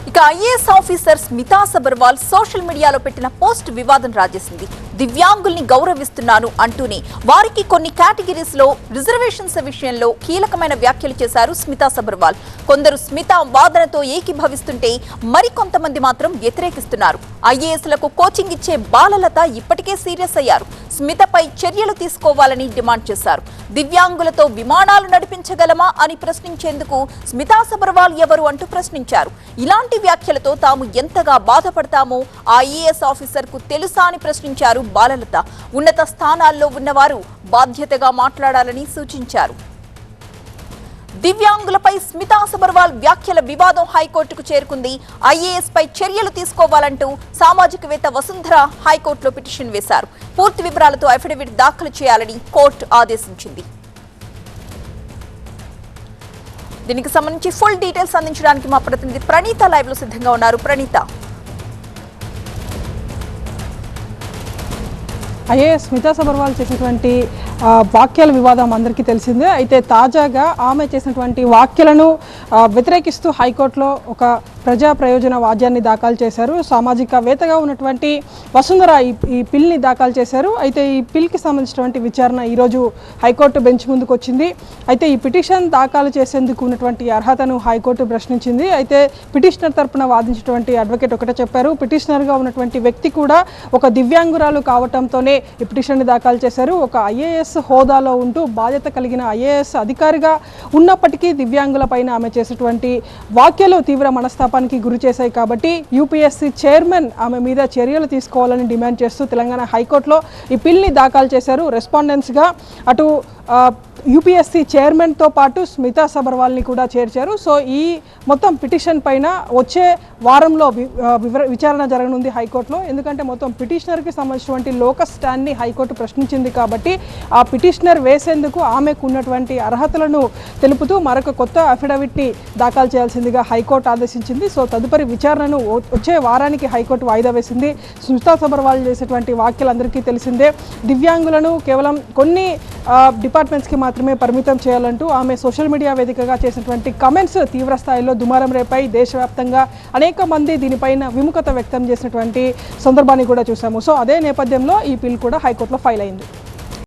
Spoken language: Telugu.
ఇక IAS officer Smita Sabharwal social మీడియాలో పెట్టిన పోస్ట్ వివాదం రాజేసింది. దివ్యాంగుల్ని గౌరవిస్తున్నాను అంటూనే వారికి కొన్ని కేటగిరీస్ లో రిజర్వేషన్స్ విషయంలో కీలకమైన వ్యాఖ్యలు చేశారు స్మితా సబర్వాల్. కొందరు స్మితా వాదనతో ఏకీభవిస్తుంటే మరికొంతమంది మాత్రం వ్యతిరేకిస్తున్నారు. ఐఏఎస్లకు కోచింగ్ ఇచ్చే బాలలత ఇప్పటికే సీరియస్ అయ్యారు. స్మితపై చర్యలు తీసుకోవాలని డిమాండ్ చేశారు. దివ్యాంగులతో విమానాలు నడిపించగలమా అని ప్రశ్నించేందుకు స్మితా సబర్వాల్ ఎవరు అంటూ ప్రశ్నించారు. ఇలాంటి వ్యాఖ్యలతో తాము ఎంతగా బాధపడతామో ఆ ఐఏఎస్ ఆఫీసర్ కు తెలుసా అని ప్రశ్నించారు బాలలత. ఉన్నత స్థానాల్లో ఉన్నవారు బాధ్యతగా మాట్లాడాలని సూచించారు. దివ్యాంగులపై స్మితా సబర్వాల్ వ్యాఖ్యల వివాదం హైకోర్టుకు చేరుకుంది. ఐఏఎస్ పై చర్యలు తీసుకోవాలంటూ సామాజికవేత్త వసుంధర హైకోర్టులో పిటిషన్ వేశారు. పూర్తి వివరాలతో అఫిడవిట్ దాఖలు చేయాలని కోర్టు ఆదేశించింది. దీనికి సంబంధించి ఫుల్ డీటెయిల్స్ అందించడానికి మా ప్రతినిధి ప్రణీత లైవ్ లో సిద్ధంగా ఉన్నారు. ప్రణీత, ఐఏఎస్ స్మితా సబర్వాల్ చేసినటువంటి వాక్యాల వివాదం అందరికీ తెలిసిందే. అయితే తాజాగా ఆమె చేసినటువంటి వ్యాఖ్యలను వ్యతిరేకిస్తూ హైకోర్టులో ఒక ప్రజా ప్రయోజన వాద్యాన్ని దాఖలు చేశారు. సామాజికవేత్తగా ఉన్నటువంటి వసుంధర ఈ పిల్ని దాఖలు చేశారు. అయితే ఈ పిల్కి సంబంధించినటువంటి విచారణ ఈరోజు హైకోర్టు బెంచ్ ముందుకు వచ్చింది. అయితే ఈ పిటిషన్ దాఖలు చేసేందుకు ఉన్నటువంటి అర్హతను హైకోర్టు ప్రశ్నించింది. అయితే పిటిషనర్ తరపున వాదించినటువంటి అడ్వకేట్ ఒకటే చెప్పారు. పిటిషనర్గా ఉన్నటువంటి వ్యక్తి కూడా ఒక దివ్యాంగురాలు కావటంతోనే ఈ పిటిషన్ని దాఖలు చేశారు. ఒక ఐఏఎస్ హోదాలో ఉంటూ బాధ్యత కలిగిన ఐఏఎస్ అధికారిగా ఉన్నప్పటికీ దివ్యాంగుల పైన ఆమె చేసేటువంటి వ్యాఖ్యలు తీవ్ర మనస్తాపానికి గురి చేశాయి. కాబట్టి యూపీఎస్సీ చైర్మన్ ఆమె మీద చర్యలు తీసుకోవాలని డిమాండ్ చేస్తూ తెలంగాణ హైకోర్టులో ఈ పిల్ని దాఖలు చేశారు. రెస్పాండెంట్స్గా అటు యూపీఎస్సీ చైర్మన్తో పాటు స్మితా సబర్వాల్ని కూడా చేర్చారు. సో ఈ మొత్తం పిటిషన్ పైన వచ్చే వారంలో విచారణ జరగనుంది హైకోర్టులో. ఎందుకంటే మొత్తం పిటిషనర్కి సంబంధించినటువంటి లోకస్ స్టాండ్ని హైకోర్టు ప్రశ్నించింది. కాబట్టి ఆ పిటిషనర్ వేసేందుకు ఆమెకు ఉన్నటువంటి అర్హతలను తెలుపుతూ మరొక కొత్త అఫిడవిట్ని దాఖలు చేయాల్సిందిగా హైకోర్టు ఆదేశించింది. సో తదుపరి విచారణను వచ్చే వారానికి హైకోర్టు వాయిదా వేసింది. స్మితా సబర్వాల్ చేసేటువంటి వ్యాఖ్యలు అందరికీ తెలిసిందే. దివ్యాంగులను కేవలం కొన్ని డిపార్ట్మెంట్స్కి మాత్రమే పరిమితం చేయాలంటూ ఆమె సోషల్ మీడియా వేదికగా చేసినటువంటి కమెంట్స్ తీవ్ర స్థాయిలో దుమారం రేపై దేశవ్యాప్తంగా అనేక మంది దీనిపైన విముఖత వ్యక్తం చేసినటువంటి సందర్భాన్ని కూడా చూసాము. సో అదే నేపథ్యంలో ఈ పిల్ కూడా హైకోర్టులో ఫైల్ అయింది.